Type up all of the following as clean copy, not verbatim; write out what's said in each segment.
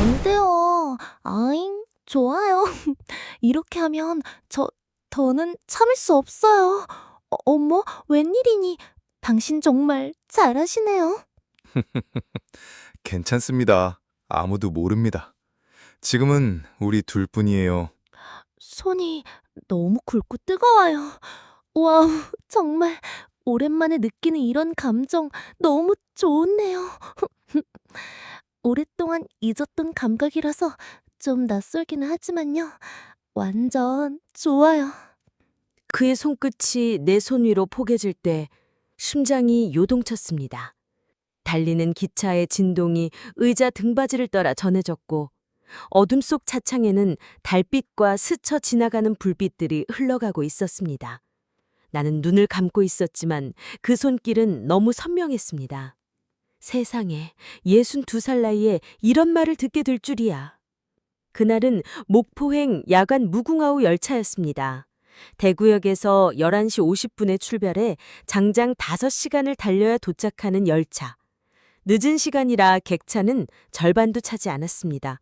안 돼요. 아잉, 좋아요. 이렇게 하면 더는 참을 수 없어요. 어머, 웬일이니? 당신 정말 잘하시네요. 괜찮습니다. 아무도 모릅니다. 지금은 우리 둘뿐이에요. 손이 너무 굵고 뜨거워요. 와우, 정말 오랜만에 느끼는 이런 감정 너무 좋네요. 오랫동안 잊었던 감각이라서 좀 낯설기는 하지만요. 완전 좋아요. 그의 손끝이 내 손 위로 포개질 때 심장이 요동쳤습니다. 달리는 기차의 진동이 의자 등받이를 따라 전해졌고 어둠 속 차창에는 달빛과 스쳐 지나가는 불빛들이 흘러가고 있었습니다. 나는 눈을 감고 있었지만 그 손길은 너무 선명했습니다. 세상에 62살 나이에 이런 말을 듣게 될 줄이야. 그날은 목포행 야간 무궁화호 열차였습니다. 대구역에서 11시 50분에 출발해 장장 5시간을 달려야 도착하는 열차. 늦은 시간이라 객차는 절반도 차지 않았습니다.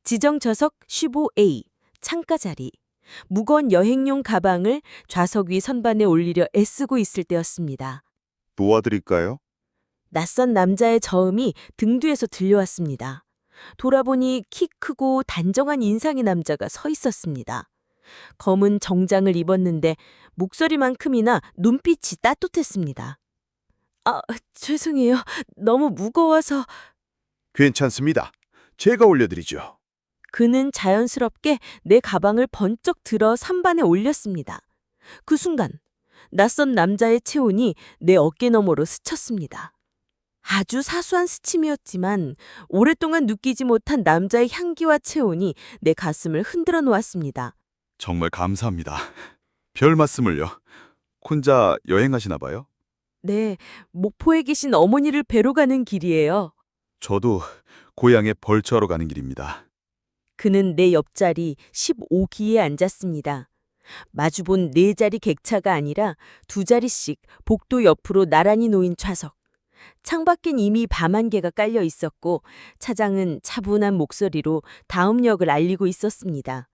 지정 좌석 15A, 창가 자리. 무거운 여행용 가방을 좌석 위 선반에 올리려 애쓰고 있을 때였습니다. 도와드릴까요? 낯선 남자의 저음이 등 뒤에서 들려왔습니다. 돌아보니 키 크고 단정한 인상의 남자가 서 있었습니다. 검은 정장을 입었는데 목소리만큼이나 눈빛이 따뜻했습니다. 죄송해요. 너무 무거워서. 괜찮습니다. 제가 올려드리죠. 그는 자연스럽게 내 가방을 번쩍 들어 선반에 올렸습니다. 그 순간 낯선 남자의 체온이 내 어깨 너머로 스쳤습니다. 아주 사소한 스침이었지만 오랫동안 느끼지 못한 남자의 향기와 체온이 내 가슴을 흔들어 놓았습니다. 정말 감사합니다. 별 말씀을요. 혼자 여행하시나 봐요? 네, 목포에 계신 어머니를 뵈러 가는 길이에요. 저도 고향에 벌초하러 가는 길입니다. 그는 내 옆자리 15기에 앉았습니다. 마주본 4자리 객차가 아니라 2자리씩 복도 옆으로 나란히 놓인 좌석. 창밖엔 이미 밤 안개가 깔려 있었고 차장은 차분한 목소리로 다음 역을 알리고 있었습니다.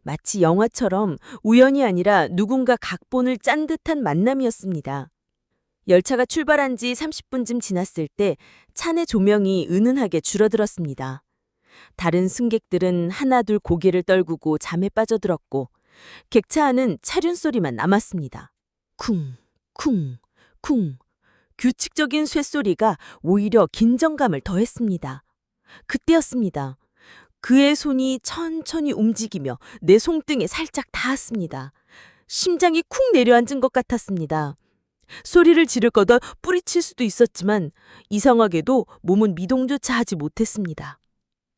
마치 영화처럼 우연이 아니라 누군가 각본을 짠 듯한 만남이었습니다. 열차가 출발한 지 30분쯤 지났을 때 차내 조명이 은은하게 줄어들었습니다. 다른 승객들은 하나둘 고개를 떨구고 잠에 빠져들었고 객차 안은 차륜 소리만 남았습니다. 쿵, 쿵, 쿵. 규칙적인 쇠소리가 오히려 긴장감을 더했습니다. 그때였습니다. 그의 손이 천천히 움직이며 내 손등에 살짝 닿았습니다. 심장이 쿵 내려앉은 것 같았습니다. 소리를 지를 거다 뿌리칠 수도 있었지만 이상하게도 몸은 미동조차 하지 못했습니다.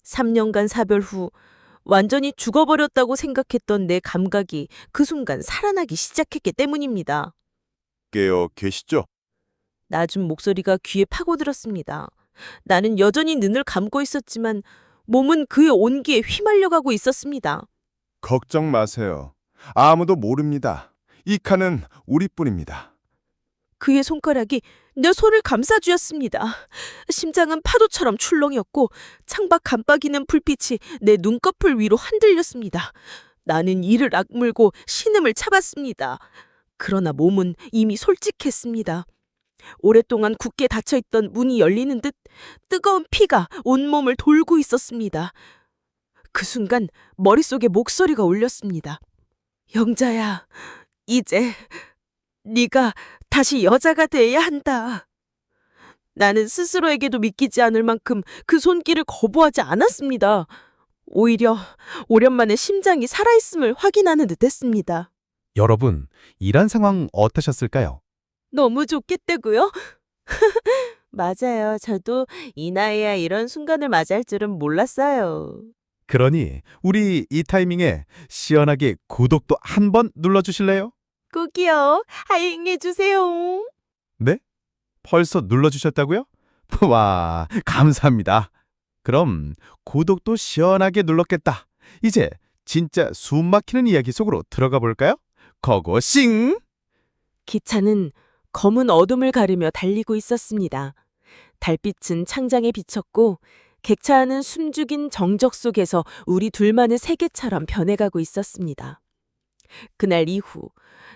3년간 사별 후 완전히 죽어버렸다고 생각했던 내 감각이 그 순간 살아나기 시작했기 때문입니다. 깨어 계시죠? 낮은 목소리가 귀에 파고들었습니다. 나는 여전히 눈을 감고 있었지만 몸은 그의 온기에 휘말려가고 있었습니다. 걱정 마세요. 아무도 모릅니다. 이 칸은 우리뿐입니다. 그의 손가락이 내 손을 감싸쥐었습니다. 심장은 파도처럼 출렁였고 창밖 깜빡이는 불빛이 내 눈꺼풀 위로 흔들렸습니다. 나는 이를 악물고 신음을 참았습니다. 그러나 몸은 이미 솔직했습니다. 오랫동안 굳게 닫혀있던 문이 열리는 듯 뜨거운 피가 온몸을 돌고 있었습니다. 그 순간 머릿속에 목소리가 울렸습니다. 영자야, 이제 네가 다시 여자가 돼야 한다. 나는 스스로에게도 믿기지 않을 만큼 그 손길을 거부하지 않았습니다. 오히려 오랜만에 심장이 살아있음을 확인하는 듯했습니다. 여러분, 이런 상황 어떠셨을까요? 너무 좋겠다고요? 맞아요. 저도 이 나이에 이런 순간을 맞이할 줄은 몰랐어요. 그러니 우리 이 타이밍에 시원하게 구독도 한번 눌러주실래요? 꼭이요. 하행해주세요. 네? 벌써 눌러주셨다고요? 와, 감사합니다. 그럼 구독도 시원하게 눌렀겠다. 이제 진짜 숨 막히는 이야기 속으로 들어가 볼까요? 고고싱! 기차는 검은 어둠을 가르며 달리고 있었습니다. 달빛은 창장에 비쳤고 객차는 숨죽인 정적 속에서 우리 둘만의 세계처럼 변해가고 있었습니다. 그날 이후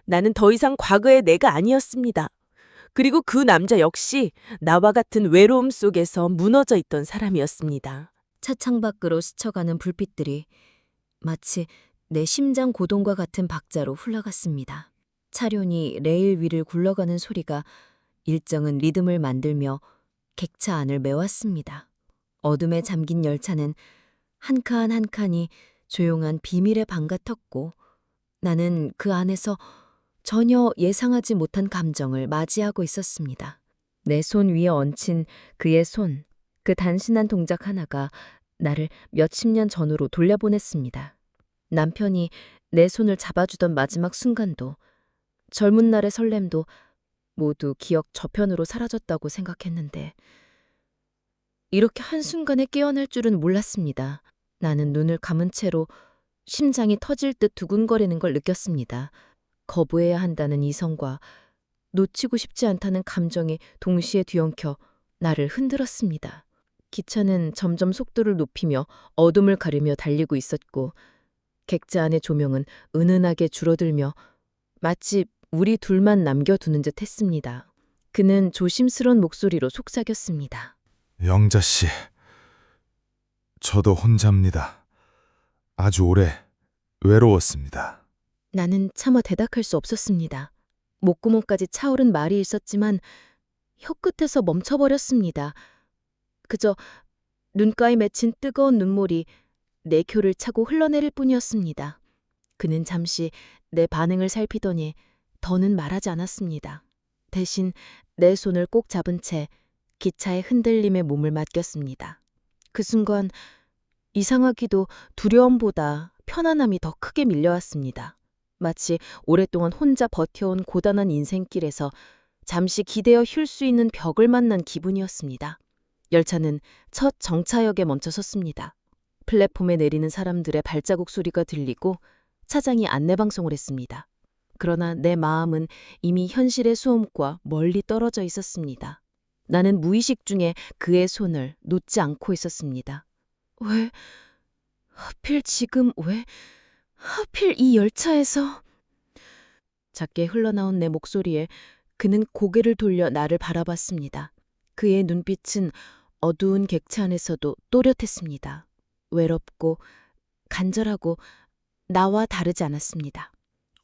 나는 더 이상 과거의 내가 아니었습니다. 그리고 그 남자 역시 나와 같은 외로움 속에서 무너져 있던 사람이었습니다. 차창 밖으로 스쳐가는 불빛들이 마치 내 심장 고동과 같은 박자로 흘러갔습니다. 차륜이 레일 위를 굴러가는 소리가 일정한 리듬을 만들며 객차 안을 메웠습니다. 어둠에 잠긴 열차는 한 칸 한 칸이 조용한 비밀의 방 같았고 나는 그 안에서 전혀 예상하지 못한 감정을 맞이하고 있었습니다. 내 손 위에 얹힌 그의 손, 그 단순한 동작 하나가 나를 몇십 년 전으로 돌려보냈습니다. 남편이 내 손을 잡아주던 마지막 순간도, 젊은 날의 설렘도 모두 기억 저편으로 사라졌다고 생각했는데 이렇게 한순간에 깨어날 줄은 몰랐습니다. 나는 눈을 감은 채로 심장이 터질 듯 두근거리는 걸 느꼈습니다. 거부해야 한다는 이성과 놓치고 싶지 않다는 감정이 동시에 뒤엉켜 나를 흔들었습니다. 기차는 점점 속도를 높이며 어둠을 가르며 달리고 있었고 객차 안의 조명은 은은하게 줄어들며 마치 우리 둘만 남겨두는 듯 했습니다. 그는 조심스러운 목소리로 속삭였습니다. 영자 씨, 저도 혼자입니다. 아주 오래 외로웠습니다. 나는 차마 대답할 수 없었습니다. 목구멍까지 차오른 말이 있었지만 혀끝에서 멈춰버렸습니다. 그저 눈가에 맺힌 뜨거운 눈물이 내 쿄를 차고 흘러내릴 뿐이었습니다. 그는 잠시 내 반응을 살피더니 더는 말하지 않았습니다. 대신 내 손을 꼭 잡은 채 기차의 흔들림에 몸을 맡겼습니다. 그 순간 이상하기도 두려움보다 편안함이 더 크게 밀려왔습니다. 마치 오랫동안 혼자 버텨온 고단한 인생길에서 잠시 기대어 쉴 수 있는 벽을 만난 기분이었습니다. 열차는 첫 정차역에 멈춰 섰습니다. 플랫폼에 내리는 사람들의 발자국 소리가 들리고 차장이 안내방송을 했습니다. 그러나 내 마음은 이미 현실의 소음과 멀리 떨어져 있었습니다. 나는 무의식 중에 그의 손을 놓지 않고 있었습니다. 왜? 하필 지금 왜? 하필 이 열차에서? 작게 흘러나온 내 목소리에 그는 고개를 돌려 나를 바라봤습니다. 그의 눈빛은 어두운 객차 안에서도 또렷했습니다. 외롭고 간절하고 나와 다르지 않았습니다.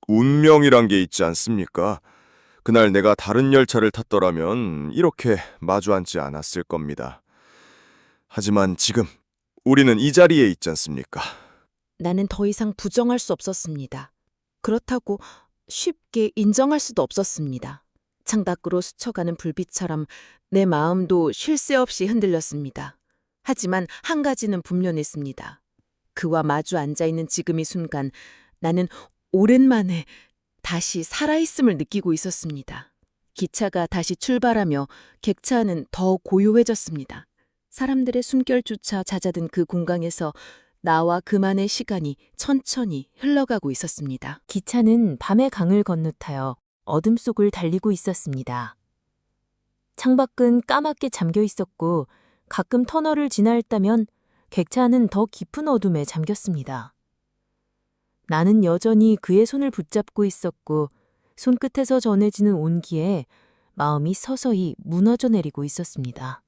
운명이란 게 있지 않습니까? 그날 내가 다른 열차를 탔더라면 이렇게 마주 앉지 않았을 겁니다. 하지만 지금 우리는 이 자리에 있지 않습니까? 나는 더 이상 부정할 수 없었습니다. 그렇다고 쉽게 인정할 수도 없었습니다. 창 밖으로 스쳐가는 불빛처럼 내 마음도 쉴 새 없이 흔들렸습니다. 하지만 한 가지는 분명했습니다. 그와 마주 앉아있는 지금 이 순간 나는 오랜만에 다시 살아있음을 느끼고 있었습니다. 기차가 다시 출발하며 객차 안은 더 고요해졌습니다. 사람들의 숨결조차 잦아든 그 공간에서 나와 그만의 시간이 천천히 흘러가고 있었습니다. 기차는 밤의 강을 건너타여 어둠 속을 달리고 있었습니다. 창밖은 까맣게 잠겨 있었고 가끔 터널을 지나했다면 객차 안은 더 깊은 어둠에 잠겼습니다. 나는 여전히 그의 손을 붙잡고 있었고 손끝에서 전해지는 온기에 마음이 서서히 무너져 내리고 있었습니다.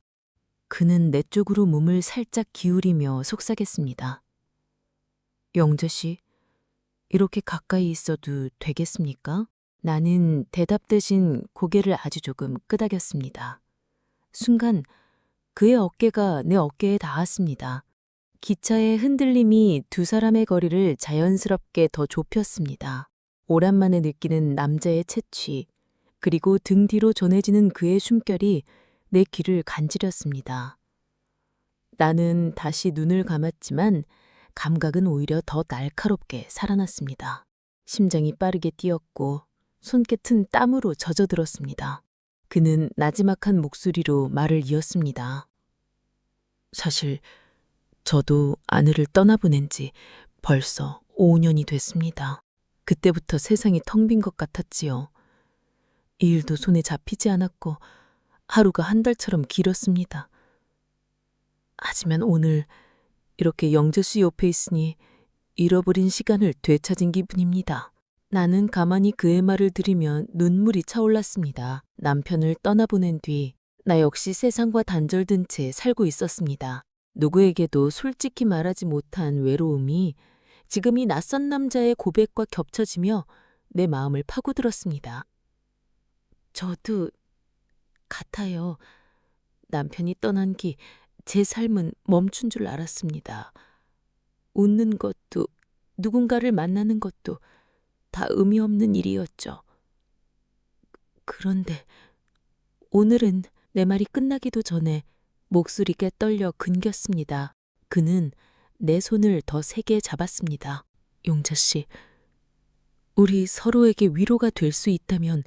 그는 내 쪽으로 몸을 살짝 기울이며 속삭였습니다. 영자 씨, 이렇게 가까이 있어도 되겠습니까? 나는 대답 대신 고개를 아주 조금 끄덕였습니다. 순간 그의 어깨가 내 어깨에 닿았습니다. 기차의 흔들림이 두 사람의 거리를 자연스럽게 더 좁혔습니다. 오랜만에 느끼는 남자의 채취, 그리고 등 뒤로 전해지는 그의 숨결이 내 귀를 간지렸습니다. 나는 다시 눈을 감았지만 감각은 오히려 더 날카롭게 살아났습니다. 심장이 빠르게 뛰었고 손끝은 땀으로 젖어들었습니다. 그는 나지막한 목소리로 말을 이었습니다. 사실 저도 아내를 떠나보낸 지 벌써 5년이 됐습니다. 그때부터 세상이 텅 빈 것 같았지요. 일도 손에 잡히지 않았고 하루가 한 달처럼 길었습니다. 하지만 오늘 이렇게 영재 씨 옆에 있으니 잃어버린 시간을 되찾은 기분입니다. 나는 가만히 그의 말을 들으며 눈물이 차올랐습니다. 남편을 떠나보낸 뒤 나 역시 세상과 단절된 채 살고 있었습니다. 누구에게도 솔직히 말하지 못한 외로움이 지금 이 낯선 남자의 고백과 겹쳐지며 내 마음을 파고들었습니다. 저도 같아요. 남편이 떠난 뒤 제 삶은 멈춘 줄 알았습니다. 웃는 것도 누군가를 만나는 것도 다 의미 없는 일이었죠. 그런데 오늘은 내 말이 끝나기도 전에 목소리가 떨려 근겼습니다. 그는 내 손을 더 세게 잡았습니다. 용자 씨, 우리 서로에게 위로가 될 수 있다면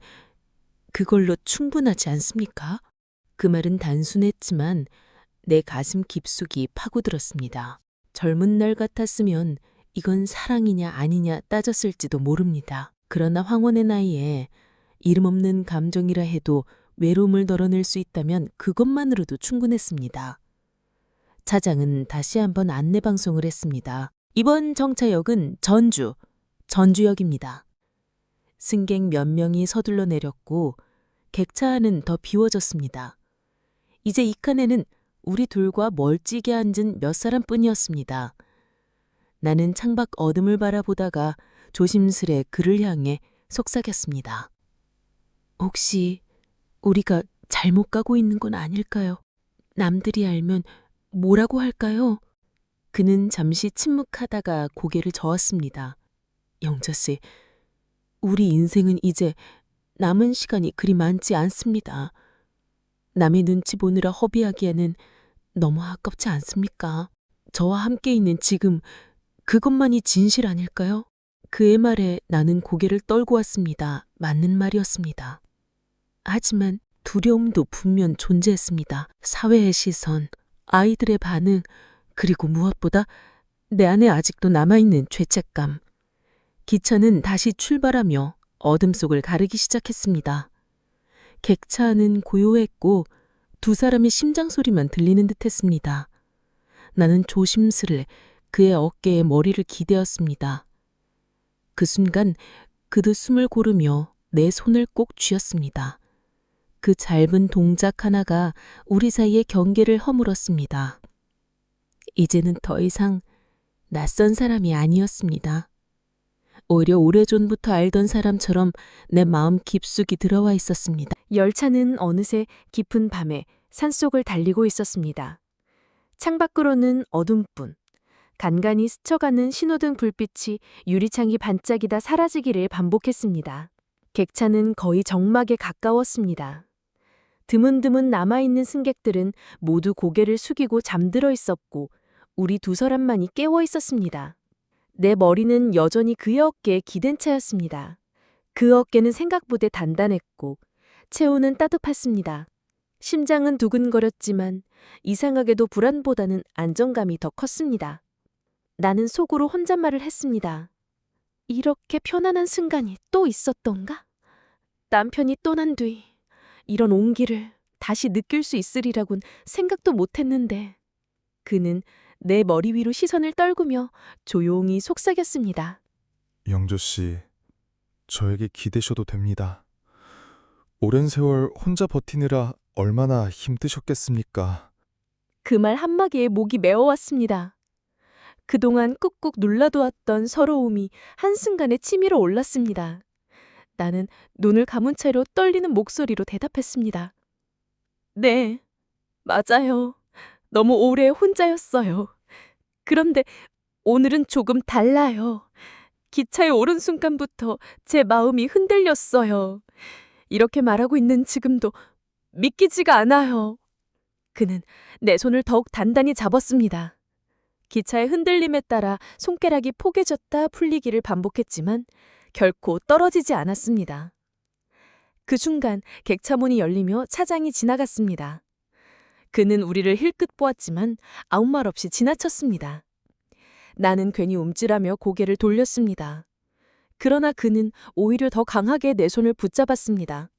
그걸로 충분하지 않습니까? 그 말은 단순했지만 내 가슴 깊숙이 파고들었습니다. 젊은 날 같았으면 이건 사랑이냐 아니냐 따졌을지도 모릅니다. 그러나 황혼의 나이에 이름 없는 감정이라 해도 외로움을 덜어낼 수 있다면 그것만으로도 충분했습니다. 차장은 다시 한번 안내방송을 했습니다. 이번 정차역은 전주역입니다. 승객 몇 명이 서둘러 내렸고 객차 안은 더 비워졌습니다. 이제 이 칸에는 우리 둘과 멀찍이 앉은 몇 사람뿐이었습니다. 나는 창밖 어둠을 바라보다가 조심스레 그를 향해 속삭였습니다. 혹시 우리가 잘못 가고 있는 건 아닐까요? 남들이 알면 뭐라고 할까요? 그는 잠시 침묵하다가 고개를 저었습니다. 영자씨, 우리 인생은 이제 남은 시간이 그리 많지 않습니다. 남의 눈치 보느라 허비하기에는 너무 아깝지 않습니까? 저와 함께 있는 지금 그것만이 진실 아닐까요? 그의 말에 나는 고개를 떨고 왔습니다. 맞는 말이었습니다. 하지만 두려움도 분명 존재했습니다. 사회의 시선, 아이들의 반응, 그리고 무엇보다 내 안에 아직도 남아있는 죄책감. 기차는 다시 출발하며 어둠 속을 가르기 시작했습니다. 객차 안은 고요했고 두 사람의 심장 소리만 들리는 듯했습니다. 나는 조심스레 그의 어깨에 머리를 기대었습니다. 그 순간 그도 숨을 고르며 내 손을 꼭 쥐었습니다. 그 짧은 동작 하나가 우리 사이의 경계를 허물었습니다. 이제는 더 이상 낯선 사람이 아니었습니다. 오히려 오래전부터 알던 사람처럼 내 마음 깊숙이 들어와 있었습니다. 열차는 어느새 깊은 밤에 산속을 달리고 있었습니다. 창밖으로는 어둠뿐, 간간히 스쳐가는 신호등 불빛이 유리창이 반짝이다 사라지기를 반복했습니다. 객차는 거의 정막에 가까웠습니다. 드문드문 남아있는 승객들은 모두 고개를 숙이고 잠들어 있었고 우리 두 사람만이 깨어 있었습니다. 내 머리는 여전히 그의 어깨에 기댄 채였습니다. 그 어깨는 생각보다 단단했고 체온은 따뜻했습니다. 심장은 두근거렸지만 이상하게도 불안보다는 안정감이 더 컸습니다. 나는 속으로 혼잣말을 했습니다. 이렇게 편안한 순간이 또 있었던가? 남편이 떠난 뒤 이런 온기를 다시 느낄 수 있으리라곤 생각도 못했는데. 그는 내 머리 위로 시선을 떨구며 조용히 속삭였습니다. 영조 씨, 저에게 기대셔도 됩니다. 오랜 세월 혼자 버티느라 얼마나 힘드셨겠습니까? 그 말 한마디에 목이 메어왔습니다. 그동안 꾹꾹 눌러두었던 서러움이 한순간에 치밀어 올랐습니다. 나는 눈을 감은 채로 떨리는 목소리로 대답했습니다. 네, 맞아요. 너무 오래 혼자였어요. 그런데 오늘은 조금 달라요. 기차에 오른 순간부터 제 마음이 흔들렸어요. 이렇게 말하고 있는 지금도 믿기지가 않아요. 그는 내 손을 더욱 단단히 잡았습니다. 기차의 흔들림에 따라 손가락이 포개졌다 풀리기를 반복했지만 결코 떨어지지 않았습니다. 그 순간 객차 문이 열리며 차장이 지나갔습니다. 그는 우리를 힐끗 보았지만 아무 말 없이 지나쳤습니다. 나는 괜히 움찔하며 고개를 돌렸습니다. 그러나 그는 오히려 더 강하게 내 손을 붙잡았습니다.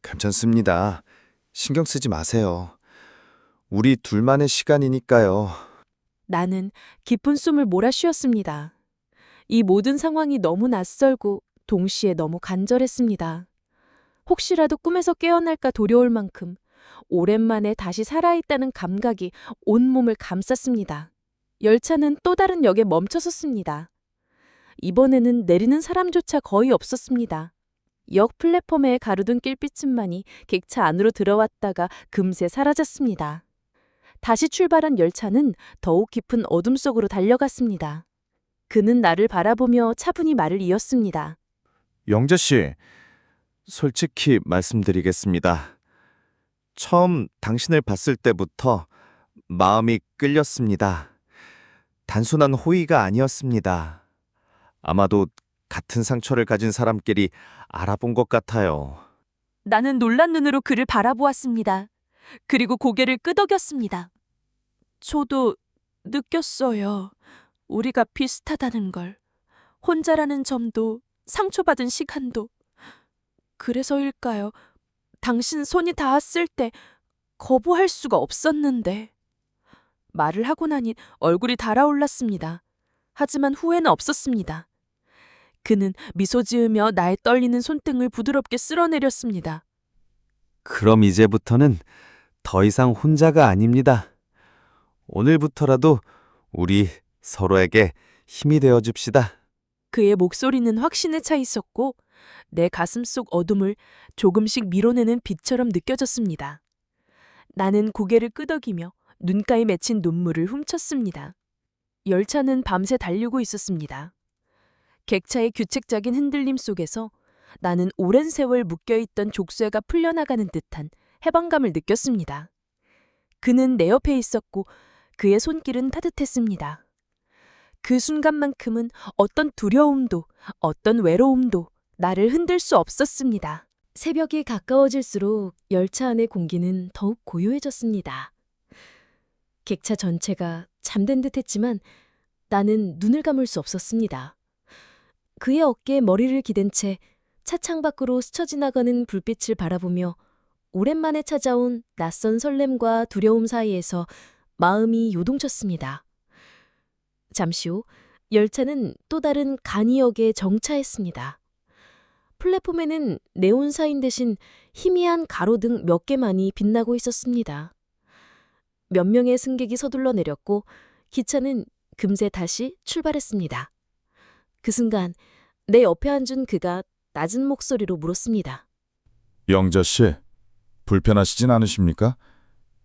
괜찮습니다. 신경 쓰지 마세요. 우리 둘만의 시간이니까요. 나는 깊은 숨을 몰아쉬었습니다. 이 모든 상황이 너무 낯설고 동시에 너무 간절했습니다. 혹시라도 꿈에서 깨어날까 두려울 만큼 오랜만에 다시 살아있다는 감각이 온몸을 감쌌습니다. 열차는 또 다른 역에 멈춰섰습니다. 이번에는 내리는 사람조차 거의 없었습니다. 역 플랫폼에 가로등 낄빛만이 객차 안으로 들어왔다가 금세 사라졌습니다. 다시 출발한 열차는 더욱 깊은 어둠 속으로 달려갔습니다. 그는 나를 바라보며 차분히 말을 이었습니다. 영재 씨, 솔직히 말씀드리겠습니다. 처음 당신을 봤을 때부터 마음이 끌렸습니다. 단순한 호의가 아니었습니다. 아마도 같은 상처를 가진 사람끼리 알아본 것 같아요. 나는 놀란 눈으로 그를 바라보았습니다. 그리고 고개를 끄덕였습니다. 저도 느꼈어요. 우리가 비슷하다는 걸. 혼자라는 점도 상처받은 시간도. 그래서일까요? 당신 손이 닿았을 때 거부할 수가 없었는데. 말을 하고 나니 얼굴이 달아올랐습니다. 하지만 후회는 없었습니다. 그는 미소 지으며 나의 떨리는 손등을 부드럽게 쓸어내렸습니다. 그럼 이제부터는 더 이상 혼자가 아닙니다. 오늘부터라도 우리 서로에게 힘이 되어 줍시다. 그의 목소리는 확신에 차 있었고 내 가슴 속 어둠을 조금씩 밀어내는 빛처럼 느껴졌습니다. 나는 고개를 끄덕이며 눈가에 맺힌 눈물을 훔쳤습니다. 열차는 밤새 달리고 있었습니다. 객차의 규칙적인 흔들림 속에서 나는 오랜 세월 묶여있던 족쇄가 풀려나가는 듯한 해방감을 느꼈습니다. 그는 내 옆에 있었고 그의 손길은 따뜻했습니다. 그 순간만큼은 어떤 두려움도 어떤 외로움도 나를 흔들 수 없었습니다. 새벽이 가까워질수록 열차 안의 공기는 더욱 고요해졌습니다. 객차 전체가 잠든 듯했지만 나는 눈을 감을 수 없었습니다. 그의 어깨에 머리를 기댄 채 차창 밖으로 스쳐 지나가는 불빛을 바라보며 오랜만에 찾아온 낯선 설렘과 두려움 사이에서 마음이 요동쳤습니다. 잠시 후 열차는 또 다른 간이역에 정차했습니다. 플랫폼에는 네온 사인 대신 희미한 가로등 몇 개만이 빛나고 있었습니다. 몇 명의 승객이 서둘러 내렸고 기차는 금세 다시 출발했습니다. 그 순간 내 옆에 앉은 그가 낮은 목소리로 물었습니다. 영자 씨, 불편하시진 않으십니까?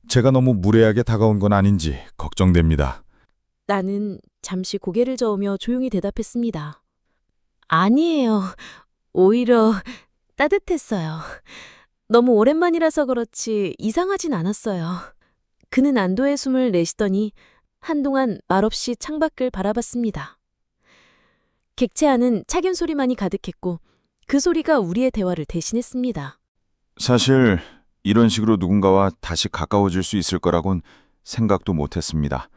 제가 너무 무례하게 다가온 건 아닌지 걱정됩니다. 나는 잠시 고개를 저으며 조용히 대답했습니다. 아니에요. 오히려 따뜻했어요. 너무 오랜만이라서 그렇지 이상하진 않았어요. 그는 안도의 숨을 내쉬더니 한동안 말없이 창밖을 바라봤습니다. 객체 안은 착연 소리만이 가득했고 그 소리가 우리의 대화를 대신했습니다. 사실 이런 식으로 누군가와 다시 가까워질 수 있을 거라곤 생각도 못했습니다.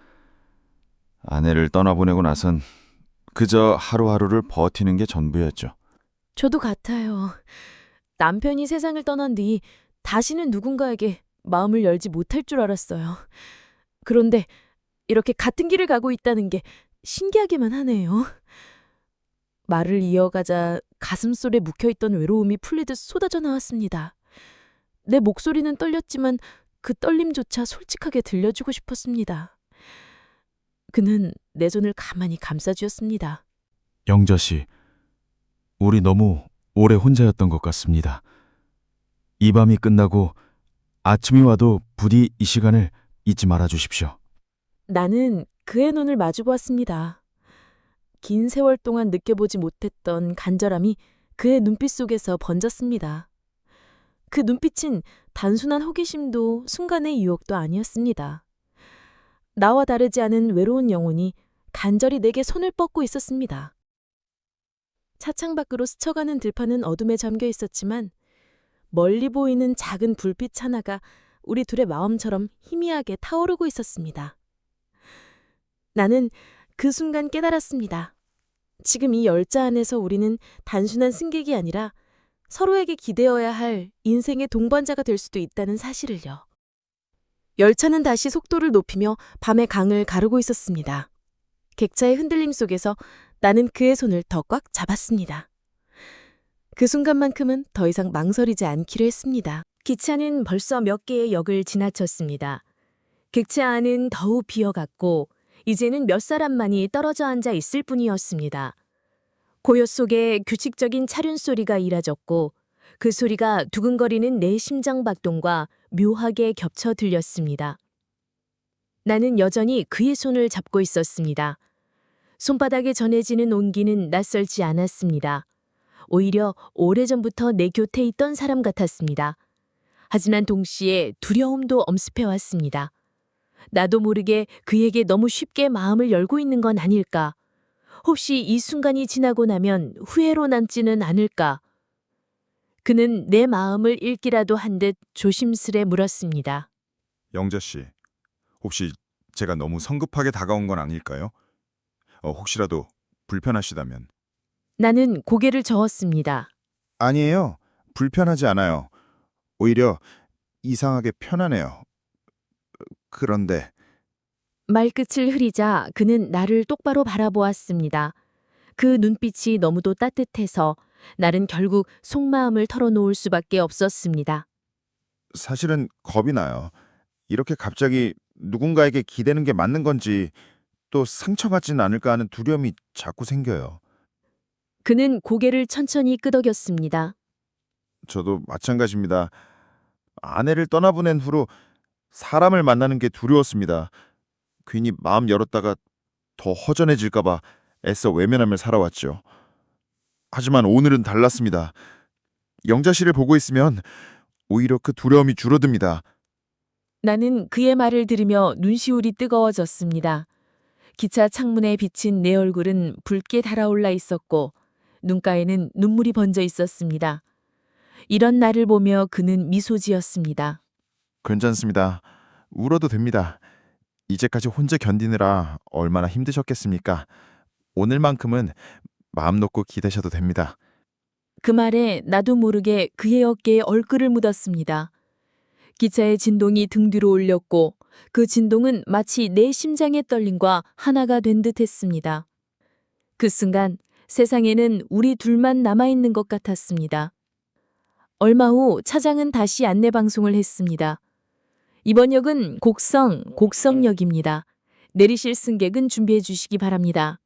아내를 떠나보내고 나선 그저 하루하루를 버티는 게 전부였죠. 저도 같아요. 남편이 세상을 떠난 뒤 다시는 누군가에게 마음을 열지 못할 줄 알았어요. 그런데 이렇게 같은 길을 가고 있다는 게 신기하기만 하네요. 말을 이어가자 가슴속에 묵혀있던 외로움이 풀리듯 쏟아져 나왔습니다. 내 목소리는 떨렸지만 그 떨림조차 솔직하게 들려주고 싶었습니다. 그는 내 손을 가만히 감싸주었습니다. 영자 씨, 우리 너무 오래 혼자였던 것 같습니다. 이 밤이 끝나고 아침이 와도 부디 이 시간을 잊지 말아 주십시오. 나는 그의 눈을 마주보았습니다. 긴 세월 동안 느껴보지 못했던 간절함이 그의 눈빛 속에서 번졌습니다. 그 눈빛은 단순한 호기심도 순간의 유혹도 아니었습니다. 나와 다르지 않은 외로운 영혼이 간절히 내게 손을 뻗고 있었습니다. 차창 밖으로 스쳐가는 들판은 어둠에 잠겨 있었지만 멀리 보이는 작은 불빛 하나가 우리 둘의 마음처럼 희미하게 타오르고 있었습니다. 나는 그 순간 깨달았습니다. 지금 이 열차 안에서 우리는 단순한 승객이 아니라 서로에게 기대어야 할 인생의 동반자가 될 수도 있다는 사실을요. 열차는 다시 속도를 높이며 밤의 강을 가르고 있었습니다. 객차의 흔들림 속에서 나는 그의 손을 더 꽉 잡았습니다. 그 순간만큼은 더 이상 망설이지 않기로 했습니다. 기차는 벌써 몇 개의 역을 지나쳤습니다. 객차 안은 더욱 비어갔고 이제는 몇 사람만이 떨어져 앉아 있을 뿐이었습니다. 고요 속에 규칙적인 차륜 소리가 이라졌고 그 소리가 두근거리는 내 심장 박동과 묘하게 겹쳐 들렸습니다. 나는 여전히 그의 손을 잡고 있었습니다. 손바닥에 전해지는 온기는 낯설지 않았습니다. 오히려 오래전부터 내 곁에 있던 사람 같았습니다. 하지만 동시에 두려움도 엄습해왔습니다. 나도 모르게 그에게 너무 쉽게 마음을 열고 있는 건 아닐까? 혹시 이 순간이 지나고 나면 후회로 남지는 않을까? 그는 내 마음을 읽기라도 한 듯 조심스레 물었습니다. 영자 씨, 혹시 제가 너무 성급하게 다가온 건 아닐까요? 혹시라도 불편하시다면. 나는 고개를 저었습니다. 아니에요. 불편하지 않아요. 오히려 이상하게 편하네요. 그런데 말끝을 흐리자 그는 나를 똑바로 바라보았습니다. 그 눈빛이 너무도 따뜻해서 나는 결국 속마음을 털어놓을 수밖에 없었습니다. 사실은 겁이 나요. 이렇게 갑자기 누군가에게 기대는 게 맞는 건지 또 상처받지는 않을까 하는 두려움이 자꾸 생겨요. 그는 고개를 천천히 끄덕였습니다. 저도 마찬가지입니다. 아내를 떠나보낸 후로 사람을 만나는 게 두려웠습니다. 괜히 마음 열었다가 더 허전해질까 봐 애써 외면하며 살아왔죠. 하지만 오늘은 달랐습니다. 영자 씨를 보고 있으면 오히려 그 두려움이 줄어듭니다. 나는 그의 말을 들으며 눈시울이 뜨거워졌습니다. 기차 창문에 비친 내 얼굴은 붉게 달아올라 있었고 눈가에는 눈물이 번져 있었습니다. 이런 나를 보며 그는 미소 지었습니다. 괜찮습니다. 울어도 됩니다. 이제까지 혼자 견디느라 얼마나 힘드셨겠습니까? 오늘만큼은 마음 놓고 기대셔도 됩니다. 그 말에 나도 모르게 그의 어깨에 얼굴을 묻었습니다. 기차의 진동이 등 뒤로 울렸고 그 진동은 마치 내 심장의 떨림과 하나가 된 듯했습니다. 그 순간 세상에는 우리 둘만 남아있는 것 같았습니다. 얼마 후 차장은 다시 안내방송을 했습니다. 이번 역은 곡성역입니다. 내리실 승객은 준비해 주시기 바랍니다.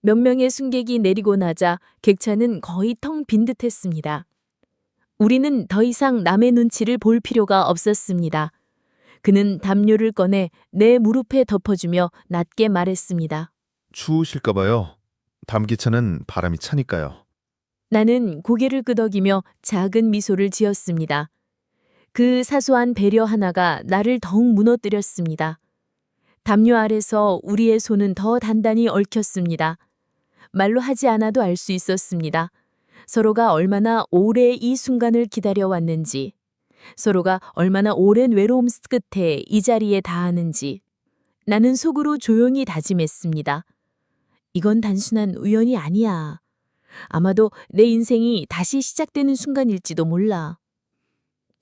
몇 명의 승객이 내리고 나자 객차는 거의 텅 빈 듯했습니다. 우리는 더 이상 남의 눈치를 볼 필요가 없었습니다. 그는 담요를 꺼내 내 무릎에 덮어주며 낮게 말했습니다. 추우실까 봐요. 다음 기차는 바람이 차니까요. 나는 고개를 끄덕이며 작은 미소를 지었습니다. 그 사소한 배려 하나가 나를 더욱 무너뜨렸습니다. 담요 아래서 우리의 손은 더 단단히 얽혔습니다. 말로 하지 않아도 알 수 있었습니다. 서로가 얼마나 오래 이 순간을 기다려왔는지, 서로가 얼마나 오랜 외로움 끝에 이 자리에 닿았는지. 나는 속으로 조용히 다짐했습니다. 이건 단순한 우연이 아니야. 아마도 내 인생이 다시 시작되는 순간일지도 몰라.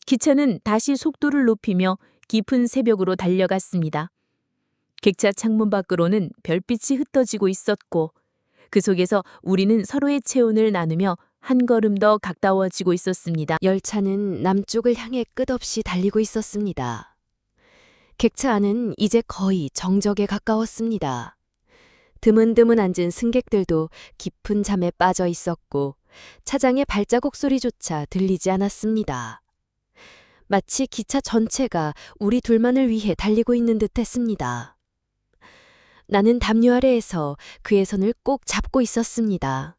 기차는 다시 속도를 높이며 깊은 새벽으로 달려갔습니다. 객차 창문 밖으로는 별빛이 흩어지고 있었고 그 속에서 우리는 서로의 체온을 나누며 한 걸음 더 가까워지고 있었습니다. 열차는 남쪽을 향해 끝없이 달리고 있었습니다. 객차 안은 이제 거의 정적에 가까웠습니다. 드문드문 앉은 승객들도 깊은 잠에 빠져 있었고 차장의 발자국 소리조차 들리지 않았습니다. 마치 기차 전체가 우리 둘만을 위해 달리고 있는 듯했습니다. 나는 담요 아래에서 그의 손을 꼭 잡고 있었습니다.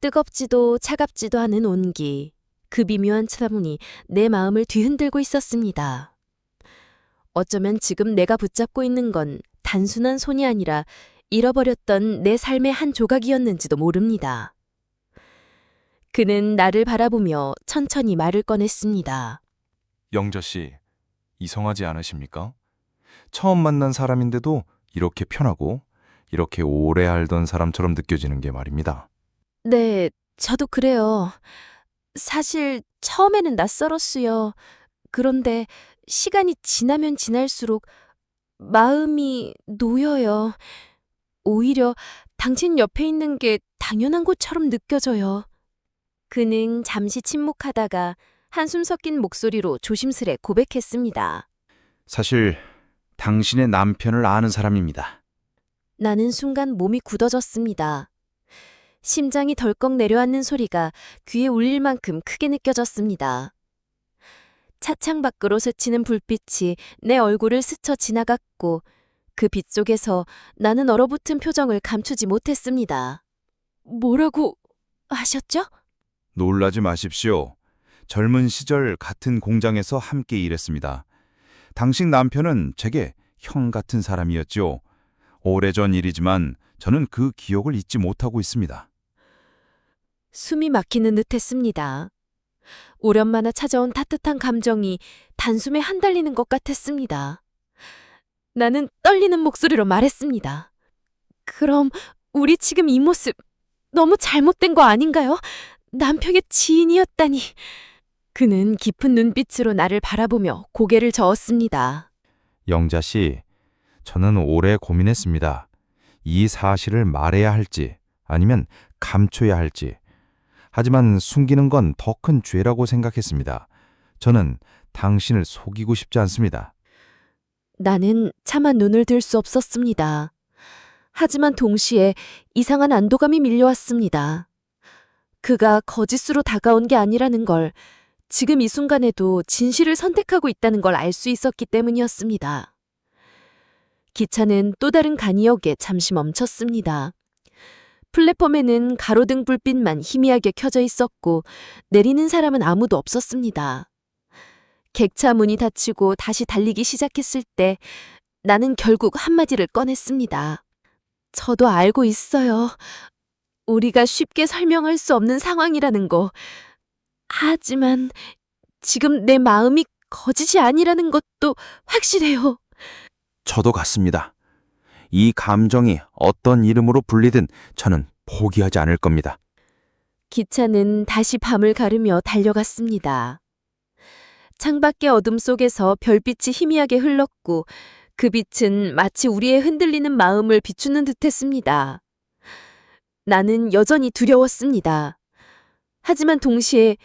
뜨겁지도 차갑지도 않은 온기, 그 미묘한 차분이 내 마음을 뒤흔들고 있었습니다. 어쩌면 지금 내가 붙잡고 있는 건 단순한 손이 아니라 잃어버렸던 내 삶의 한 조각이었는지도 모릅니다. 그는 나를 바라보며 천천히 말을 꺼냈습니다. 영자 씨, 이상하지 않으십니까? 처음 만난 사람인데도 이렇게 편하고 이렇게 오래 알던 사람처럼 느껴지는 게 말입니다. 네, 저도 그래요. 사실 처음에는 낯설었어요. 그런데 시간이 지나면 지날수록 마음이 놓여요. 오히려 당신 옆에 있는 게 당연한 것처럼 느껴져요. 그는 잠시 침묵하다가 한숨 섞인 목소리로 조심스레 고백했습니다. 사실 당신의 남편을 아는 사람입니다. 나는 순간 몸이 굳어졌습니다. 심장이 덜컥 내려앉는 소리가 귀에 울릴 만큼 크게 느껴졌습니다. 차창 밖으로 스치는 불빛이 내 얼굴을 스쳐 지나갔고 그 빛 속에서 나는 얼어붙은 표정을 감추지 못했습니다. 뭐라고 하셨죠? 놀라지 마십시오. 젊은 시절 같은 공장에서 함께 일했습니다. 당신 남편은 제게 형 같은 사람이었죠. 오래전 일이지만 저는 그 기억을 잊지 못하고 있습니다. 숨이 막히는 듯했습니다. 오랜만에 찾아온 따뜻한 감정이 단숨에 한달리는 것 같았습니다. 나는 떨리는 목소리로 말했습니다. 그럼 우리 지금 이 모습 너무 잘못된 거 아닌가요? 남편의 지인이었다니. 그는 깊은 눈빛으로 나를 바라보며 고개를 저었습니다. 영자 씨, 저는 오래 고민했습니다. 이 사실을 말해야 할지 아니면 감춰야 할지. 하지만 숨기는 건 더 큰 죄라고 생각했습니다. 저는 당신을 속이고 싶지 않습니다. 나는 차마 눈을 들 수 없었습니다. 하지만 동시에 이상한 안도감이 밀려왔습니다. 그가 거짓으로 다가온 게 아니라는 걸, 지금 이 순간에도 진실을 선택하고 있다는 걸 알 수 있었기 때문이었습니다. 기차는 또 다른 간이역에 잠시 멈췄습니다. 플랫폼에는 가로등 불빛만 희미하게 켜져 있었고 내리는 사람은 아무도 없었습니다. 객차 문이 닫히고 다시 달리기 시작했을 때 나는 결국 한마디를 꺼냈습니다. 저도 알고 있어요. 우리가 쉽게 설명할 수 없는 상황이라는 거. 하지만 지금 내 마음이 거짓이 아니라는 것도 확실해요. 저도 같습니다. 이 감정이 어떤 이름으로 불리든 저는 포기하지 않을 겁니다. 기차는 다시 밤을 가르며 달려갔습니다. 창밖의 어둠 속에서 별빛이 희미하게 흘렀고 그 빛은 마치 우리의 흔들리는 마음을 비추는 듯했습니다. 나는 여전히 두려웠습니다. 하지만 동시에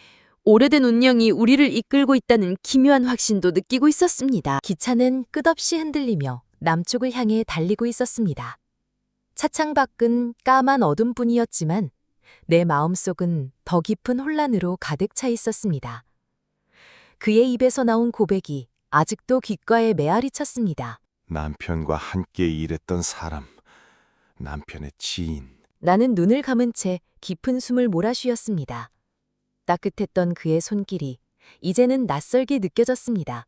오래된 운명이 우리를 이끌고 있다는 기묘한 확신도 느끼고 있었습니다. 기차는 끝없이 흔들리며 남쪽을 향해 달리고 있었습니다. 차창 밖은 까만 어둠뿐이었지만 내 마음속은 더 깊은 혼란으로 가득 차 있었습니다. 그의 입에서 나온 고백이 아직도 귓가에 메아리 쳤습니다. 남편과 함께 일했던 사람, 남편의 지인. 나는 눈을 감은 채 깊은 숨을 몰아쉬었습니다. 따뜻했던 그의 손길이 이제는 낯설게 느껴졌습니다.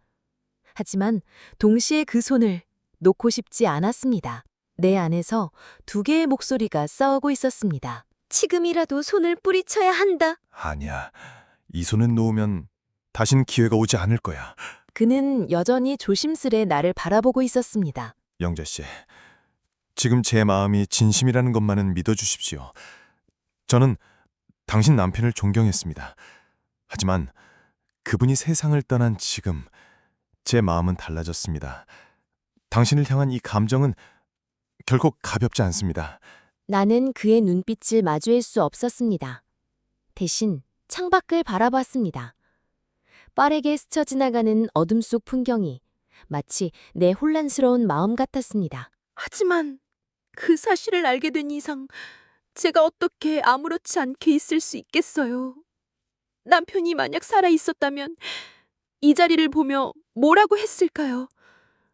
하지만 동시에 그 손을 놓고 싶지 않았습니다. 내 안에서 두 개의 목소리가 싸우고 있었습니다. 지금이라도 손을 뿌리쳐야 한다. 아니야. 이 손은 놓으면 다신 기회가 오지 않을 거야. 그는 여전히 조심스레 나를 바라보고 있었습니다. 영자 씨, 지금 제 마음이 진심이라는 것만은 믿어주십시오. 저는 당신 남편을 존경했습니다. 하지만 그분이 세상을 떠난 지금 제 마음은 달라졌습니다. 당신을 향한 이 감정은 결코 가볍지 않습니다. 나는 그의 눈빛을 마주할 수 없었습니다. 대신 창밖을 바라봤습니다. 빠르게 스쳐 지나가는 어둠 속 풍경이 마치 내 혼란스러운 마음 같았습니다. 하지만 그 사실을 알게 된 이상 제가 어떻게 아무렇지 않게 있을 수 있겠어요. 남편이 만약 살아 있었다면 이 자리를 보며 뭐라고 했을까요?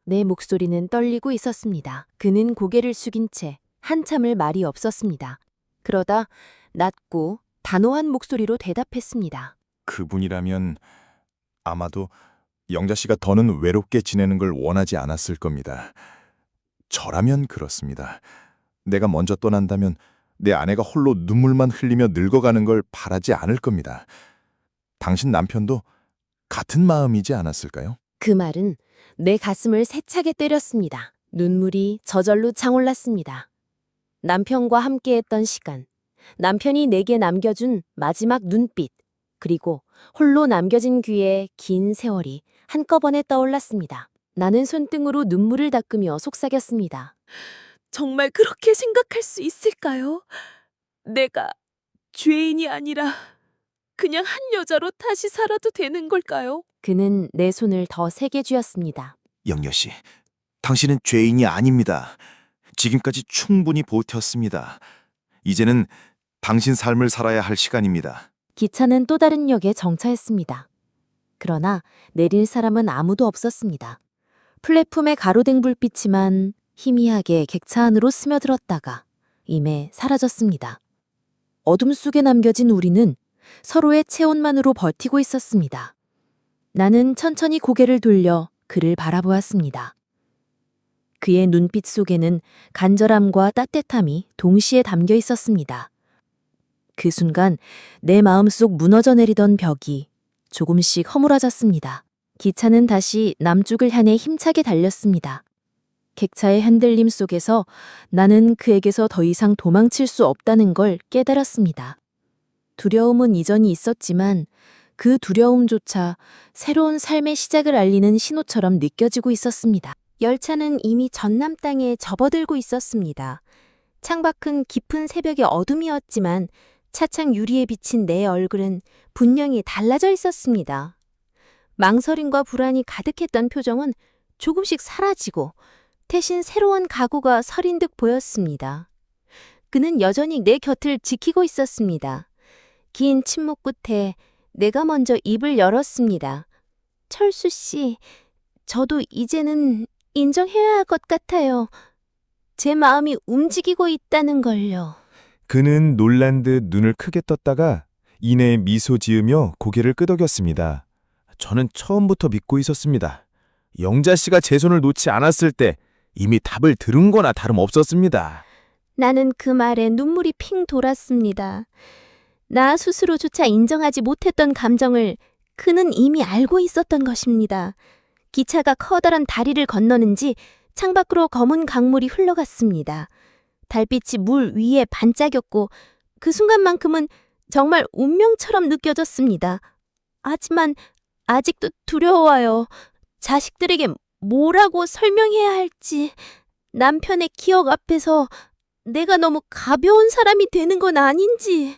내 목소리는 떨리고 있었습니다. 그는 고개를 숙인 채 한참을 말이 없었습니다. 그러다 낮고 단호한 목소리로 대답했습니다. 그분이라면 아마도 영자 씨가 더는 외롭게 지내는 걸 원하지 않았을 겁니다. 저라면 그렇습니다. 내가 먼저 떠난다면 내 아내가 홀로 눈물만 흘리며 늙어가는 걸 바라지 않을 겁니다. 당신 남편도 같은 마음이지 않았을까요? 그 말은 내 가슴을 세차게 때렸습니다. 눈물이 저절로 창올랐습니다. 남편과 함께했던 시간, 남편이 내게 남겨준 마지막 눈빛, 그리고 홀로 남겨진 귀에 긴 세월이 한꺼번에 떠올랐습니다. 나는 손등으로 눈물을 닦으며 속삭였습니다. 정말 그렇게 생각할 수 있을까요? 내가 죄인이 아니라 그냥 한 여자로 다시 살아도 되는 걸까요? 그는 내 손을 더 세게 쥐었습니다. 영녀 씨, 당신은 죄인이 아닙니다. 지금까지 충분히 버텼습니다. 이제는 당신 삶을 살아야 할 시간입니다. 기차는 또 다른 역에 정차했습니다. 그러나 내릴 사람은 아무도 없었습니다. 플랫폼에 가로등 불빛이만 희미하게 객차 안으로 스며들었다가 임에 사라졌습니다. 어둠 속에 남겨진 우리는 서로의 체온만으로 버티고 있었습니다. 나는 천천히 고개를 돌려 그를 바라보았습니다. 그의 눈빛 속에는 간절함과 따뜻함이 동시에 담겨 있었습니다. 그 순간 내 마음속 무너져 내리던 벽이 조금씩 허물어졌습니다. 기차는 다시 남쪽을 향해 힘차게 달렸습니다. 객차의 흔들림 속에서 나는 그에게서 더 이상 도망칠 수 없다는 걸 깨달았습니다. 두려움은 이전이 있었지만 그 두려움조차 새로운 삶의 시작을 알리는 신호처럼 느껴지고 있었습니다. 열차는 이미 전남 땅에 접어들고 있었습니다. 창밖은 깊은 새벽의 어둠이었지만 차창 유리에 비친 내 얼굴은 분명히 달라져 있었습니다. 망설임과 불안이 가득했던 표정은 조금씩 사라지고 대신 새로운 각오가 서린 듯 보였습니다. 그는 여전히 내 곁을 지키고 있었습니다. 긴 침묵 끝에 내가 먼저 입을 열었습니다. 철수 씨, 저도 이제는 인정해야 할 것 같아요. 제 마음이 움직이고 있다는 걸요. 그는 놀란 듯 눈을 크게 떴다가 이내 미소 지으며 고개를 끄덕였습니다. 저는 처음부터 믿고 있었습니다. 영자 씨가 제 손을 놓지 않았을 때 이미 답을 들은 거나 다름없었습니다. 나는 그 말에 눈물이 핑 돌았습니다. 나 스스로조차 인정하지 못했던 감정을 그는 이미 알고 있었던 것입니다. 기차가 커다란 다리를 건너는지 창밖으로 검은 강물이 흘러갔습니다. 달빛이 물 위에 반짝였고 그 순간만큼은 정말 운명처럼 느껴졌습니다. 하지만 아직도 두려워요. 자식들에게 뭐라고 설명해야 할지, 남편의 기억 앞에서 내가 너무 가벼운 사람이 되는 건 아닌지.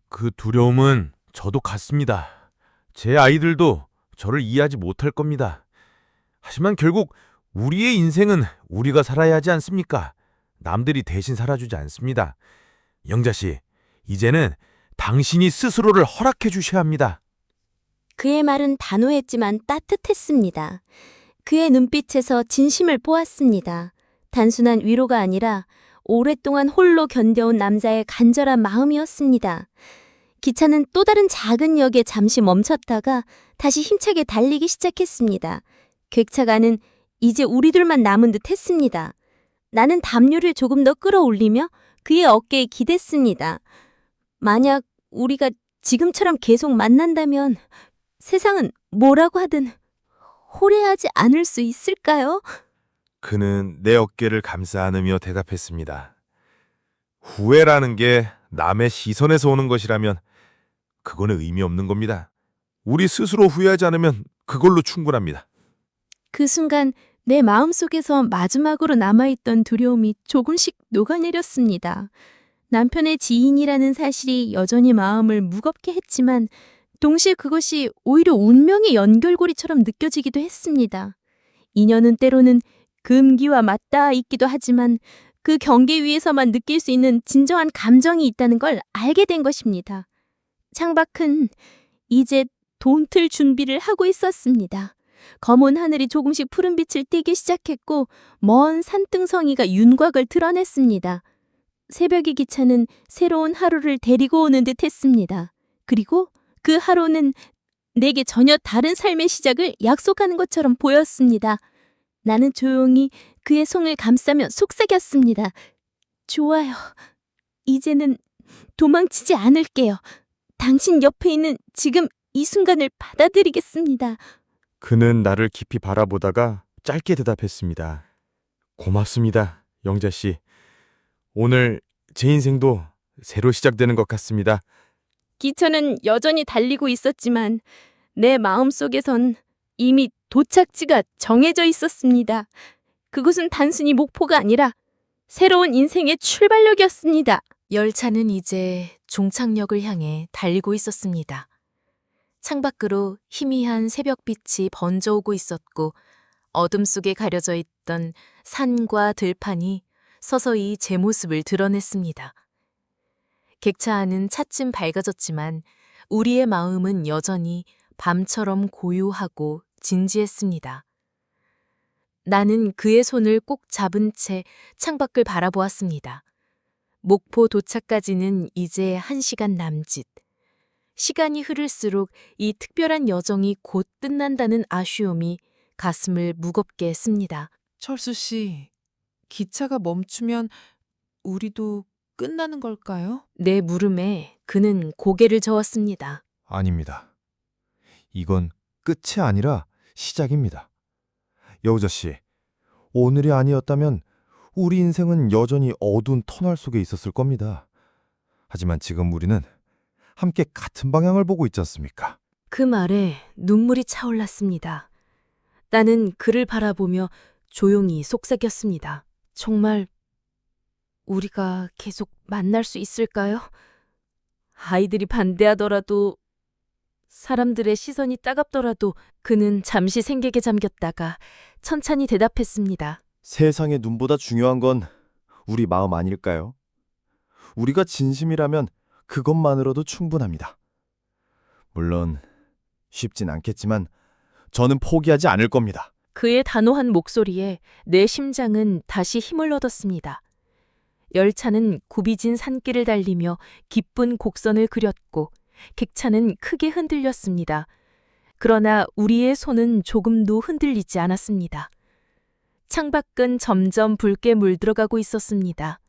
그 두려움은 저도 같습니다. 제 아이들도 저를 이해하지 못할 겁니다. 하지만 결국 우리의 인생은 우리가 살아야 하지 않습니까? 남들이 대신 살아주지 않습니다. 영자 씨, 이제는 당신이 스스로를 허락해 주셔야 합니다. 그의 말은 단호했지만 따뜻했습니다. 그의 눈빛에서 진심을 보았습니다. 단순한 위로가 아니라 오랫동안 홀로 견뎌온 남자의 간절한 마음이었습니다. 기차는 또 다른 작은 역에 잠시 멈췄다가 다시 힘차게 달리기 시작했습니다. 객차가는 이제 우리들만 남은 듯 했습니다. 나는 담요를 조금 더 끌어올리며 그의 어깨에 기댔습니다. 만약 우리가 지금처럼 계속 만난다면 세상은 뭐라고 하든 호래하지 않을 수 있을까요? 그는 내 어깨를 감싸 안으며 대답했습니다. 후회라는 게 남의 시선에서 오는 것이라면 그거는 의미 없는 겁니다. 우리 스스로 후회하지 않으면 그걸로 충분합니다. 그 순간 내 마음속에서 마지막으로 남아있던 두려움이 조금씩 녹아내렸습니다. 남편의 지인이라는 사실이 여전히 마음을 무겁게 했지만 동시에 그것이 오히려 운명의 연결고리처럼 느껴지기도 했습니다. 인연은 때로는 금기와 맞닿아 있기도 하지만 그 경계 위에서만 느낄 수 있는 진정한 감정이 있다는 걸 알게 된 것입니다. 창밖은 이제 돈틀 준비를 하고 있었습니다. 검은 하늘이 조금씩 푸른 빛을 띠기 시작했고 먼 산등성이가 윤곽을 드러냈습니다. 새벽의 기차는 새로운 하루를 데리고 오는 듯 했습니다. 그리고 그 하루는 내게 전혀 다른 삶의 시작을 약속하는 것처럼 보였습니다. 나는 조용히 그의 손을 감싸며 속삭였습니다. 좋아요. 이제는 도망치지 않을게요. 당신 옆에 있는 지금 이 순간을 받아들이겠습니다. 그는 나를 깊이 바라보다가 짧게 대답했습니다. 고맙습니다, 영자 씨. 오늘 제 인생도 새로 시작되는 것 같습니다. 기차는 여전히 달리고 있었지만 내 마음속에선 이미 도착지가 정해져 있었습니다. 그곳은 단순히 목포가 아니라 새로운 인생의 출발역이었습니다. 열차는 이제 종착역을 향해 달리고 있었습니다. 창밖으로 희미한 새벽빛이 번져오고 있었고 어둠 속에 가려져 있던 산과 들판이 서서히 제 모습을 드러냈습니다. 객차 안은 차츰 밝아졌지만 우리의 마음은 여전히 밤처럼 고요하고 진지했습니다. 나는 그의 손을 꼭 잡은 채 창밖을 바라보았습니다. 목포 도착까지는 이제 1시간 남짓. 시간이 흐를수록 이 특별한 여정이 곧 끝난다는 아쉬움이 가슴을 무겁게 했습니다. 철수 씨, 기차가 멈추면 우리도 끝나는 걸까요? 내 물음에 그는 고개를 저었습니다. 아닙니다. 이건 끝이 아니라 시작입니다. 여우자 씨, 오늘이 아니었다면 우리 인생은 여전히 어두운 터널 속에 있었을 겁니다. 하지만 지금 우리는 함께 같은 방향을 보고 있지 않습니까? 그 말에 눈물이 차올랐습니다. 나는 그를 바라보며 조용히 속삭였습니다. 정말 우리가 계속 만날 수 있을까요? 아이들이 반대하더라도 사람들의 시선이 따갑더라도 그는 잠시 생각에 잠겼다가 천천히 대답했습니다. 세상의 눈보다 중요한 건 우리 마음 아닐까요? 우리가 진심이라면 그것만으로도 충분합니다. 물론 쉽진 않겠지만 저는 포기하지 않을 겁니다. 그의 단호한 목소리에 내 심장은 다시 힘을 얻었습니다. 열차는 굽이진 산길을 달리며 기쁜 곡선을 그렸고 객차는 크게 흔들렸습니다. 그러나 우리의 손은 조금도 흔들리지 않았습니다. 창밖은 점점 붉게 물들어가고 있었습니다.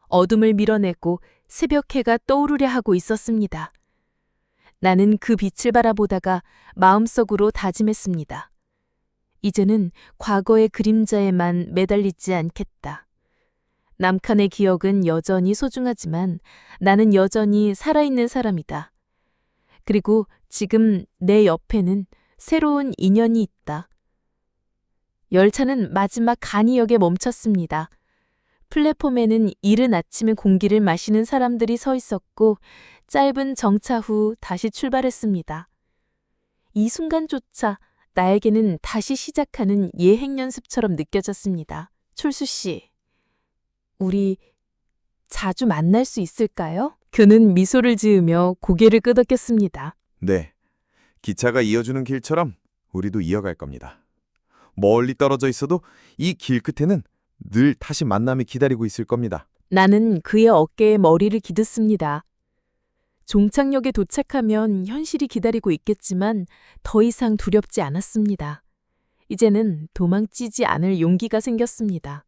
어둠을 밀어내고 새벽해가 떠오르려 하고 있었습니다. 나는 그 빛을 바라보다가 마음속으로 다짐했습니다. 이제는 과거의 그림자에만 매달리지 않겠다. 남칸의 기억은 여전히 소중하지만 나는 여전히 살아있는 사람이다. 그리고 지금 내 옆에는 새로운 인연이 있다. 열차는 마지막 간이역에 멈췄습니다. 플랫폼에는 이른 아침의 공기를 마시는 사람들이 서 있었고 짧은 정차 후 다시 출발했습니다. 이 순간조차 나에게는 다시 시작하는 예행 연습처럼 느껴졌습니다. 철수 씨, 우리 자주 만날 수 있을까요? 그는 미소를 지으며 고개를 끄덕였습니다. 네, 기차가 이어주는 길처럼 우리도 이어갈 겁니다. 멀리 떨어져 있어도 이 길 끝에는 늘 다시 만남이 기다리고 있을 겁니다. 나는 그의 어깨에 머리를 기댔습니다. 종착역에 도착하면 현실이 기다리고 있겠지만 더 이상 두렵지 않았습니다. 이제는 도망치지 않을 용기가 생겼습니다.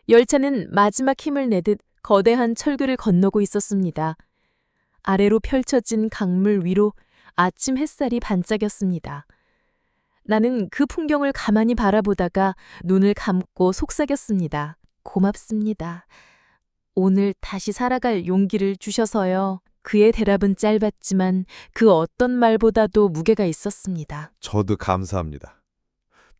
열차는 마지막 힘을 내듯 거대한 철교를 건너고 있었습니다. 아래로 펼쳐진 강물 위로 아침 햇살이 반짝였습니다. 나는 그 풍경을 가만히 바라보다가 눈을 감고 속삭였습니다. 고맙습니다. 오늘 다시 살아갈 용기를 주셔서요. 그의 대답은 짧았지만 그 어떤 말보다도 무게가 있었습니다. 저도 감사합니다.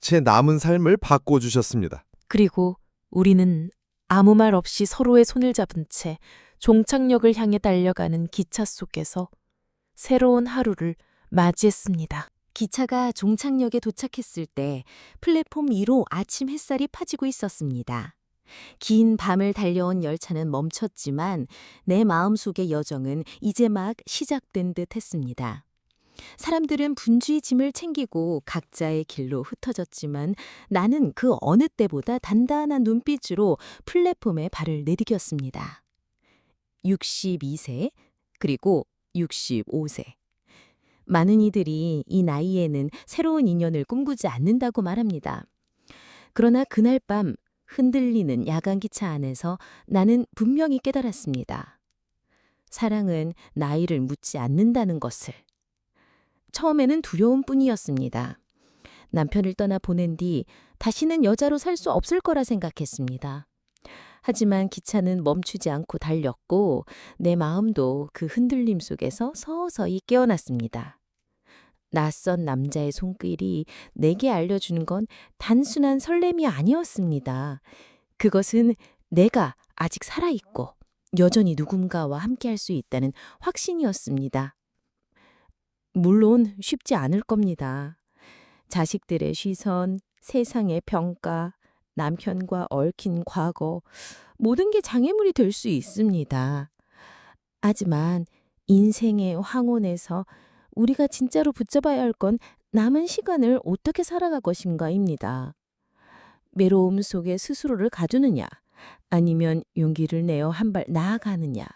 제 남은 삶을 바꿔주셨습니다. 그리고 우리는 아무 말 없이 서로의 손을 잡은 채 종착역을 향해 달려가는 기차 속에서 새로운 하루를 맞이했습니다. 기차가 종착역에 도착했을 때 플랫폼 위로 아침 햇살이 파지고 있었습니다. 긴 밤을 달려온 열차는 멈췄지만 내 마음속의 여정은 이제 막 시작된 듯 했습니다. 사람들은 분주히 짐을 챙기고 각자의 길로 흩어졌지만 나는 그 어느 때보다 단단한 눈빛으로 플랫폼에 발을 내디뎠습니다. 62세, 그리고 65세. 많은 이들이 이 나이에는 새로운 인연을 꿈꾸지 않는다고 말합니다. 그러나 그날 밤 흔들리는 야간기차 안에서 나는 분명히 깨달았습니다. 사랑은 나이를 묻지 않는다는 것을. 처음에는 두려움뿐이었습니다. 남편을 떠나 보낸 뒤 다시는 여자로 살 수 없을 거라 생각했습니다. 하지만 기차는 멈추지 않고 달렸고 내 마음도 그 흔들림 속에서 서서히 깨어났습니다. 낯선 남자의 손길이 내게 알려주는 건 단순한 설렘이 아니었습니다. 그것은 내가 아직 살아있고 여전히 누군가와 함께할 수 있다는 확신이었습니다. 물론 쉽지 않을 겁니다. 자식들의 시선, 세상의 평가, 남편과 얽힌 과거, 모든 게 장애물이 될 수 있습니다. 하지만 인생의 황혼에서 우리가 진짜로 붙잡아야 할 건 남은 시간을 어떻게 살아갈 것인가입니다. 외로움 속에 스스로를 가두느냐, 아니면 용기를 내어 한 발 나아가느냐.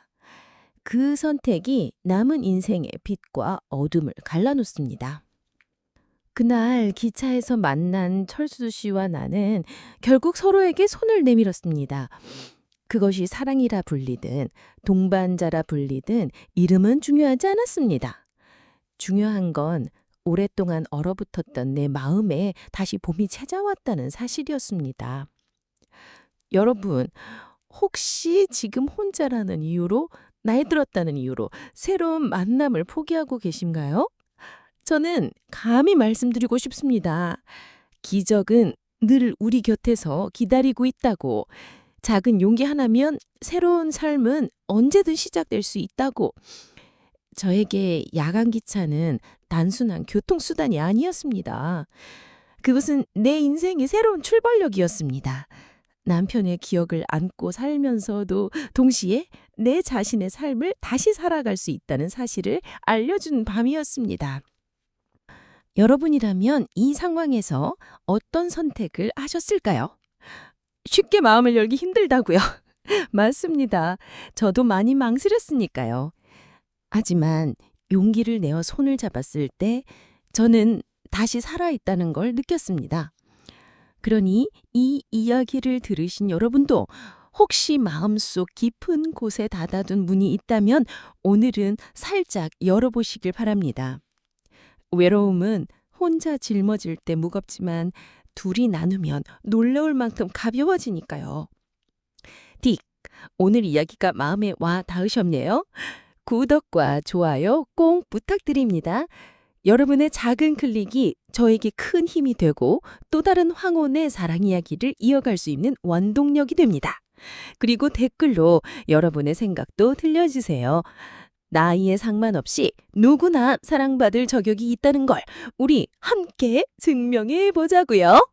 그 선택이 남은 인생의 빛과 어둠을 갈라놓습니다. 그날 기차에서 만난 철수 씨와 나는 결국 서로에게 손을 내밀었습니다. 그것이 사랑이라 불리든 동반자라 불리든 이름은 중요하지 않았습니다. 중요한 건 오랫동안 얼어붙었던 내 마음에 다시 봄이 찾아왔다는 사실이었습니다. 여러분, 혹시 지금 혼자라는 이유로, 나이 들었다는 이유로 새로운 만남을 포기하고 계신가요? 저는 감히 말씀드리고 싶습니다. 기적은 늘 우리 곁에서 기다리고 있다고, 작은 용기 하나면 새로운 삶은 언제든 시작될 수 있다고. 저에게 야간 기차는 단순한 교통수단이 아니었습니다. 그것은 내 인생의 새로운 출발력이었습니다. 남편의 기억을 안고 살면서도 동시에 내 자신의 삶을 다시 살아갈 수 있다는 사실을 알려준 밤이었습니다. 여러분이라면 이 상황에서 어떤 선택을 하셨을까요? 쉽게 마음을 열기 힘들다고요. 맞습니다. 저도 많이 망설였으니까요. 하지만 용기를 내어 손을 잡았을 때 저는 다시 살아있다는 걸 느꼈습니다. 그러니 이 이야기를 들으신 여러분도 혹시 마음속 깊은 곳에 닫아둔 문이 있다면 오늘은 살짝 열어보시길 바랍니다. 외로움은 혼자 짊어질 때 무겁지만 둘이 나누면 놀라울 만큼 가벼워지니까요. 딕, 오늘 이야기가 마음에 와 닿으셨네요. 구독과 좋아요 꼭 부탁드립니다. 여러분의 작은 클릭이 저에게 큰 힘이 되고 또 다른 황혼의 사랑 이야기를 이어갈 수 있는 원동력이 됩니다. 그리고 댓글로 여러분의 생각도 들려주세요. 나이에 상관없이 누구나 사랑받을 저격이 있다는 걸 우리 함께 증명해 보자고요.